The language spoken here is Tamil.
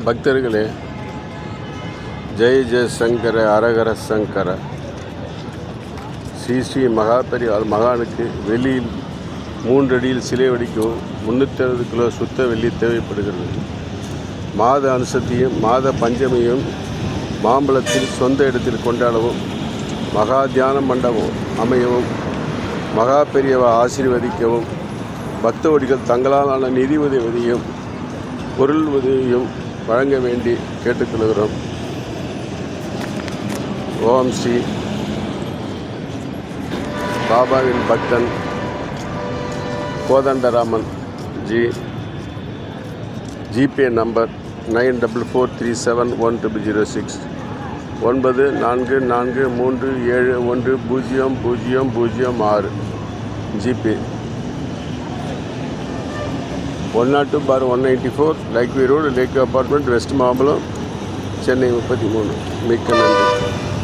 பக்தர்களே, ஜெய் ஜெயசங்கர அரகர சங்கர. ஸ்ரீ மகாபெரிவாள் மகானுக்கு வெளியில் 3 அடியில் சிலை வடிக்கவும் 360 கிலோ சுத்த வெள்ளி தேவைப்படுகிறது. மாத அனுசத்தியும் மாத பஞ்சமியும் மாம்பழத்தில் சொந்த இடத்தில் கொண்டாடவும், மகா தியான மண்டபம் அமையவும், மகா பெரியவா ஆசீர்வதிக்கவும், பக்தவடிகள் தங்களாலான நிதி உதவியும் பொருள் உதவியும் வழங்க வேண்டி கேட்டுக்கொள்கிறோம். ஓம் ஸ்ரீ பாபாவின் பக்தன் Kothandaraman ji. GPay number 9443710006 9443710006 GPay. 102/194 லைக்வே road, lake apartment, west Mambalam, Chennai 33. மிக்க நன்றி.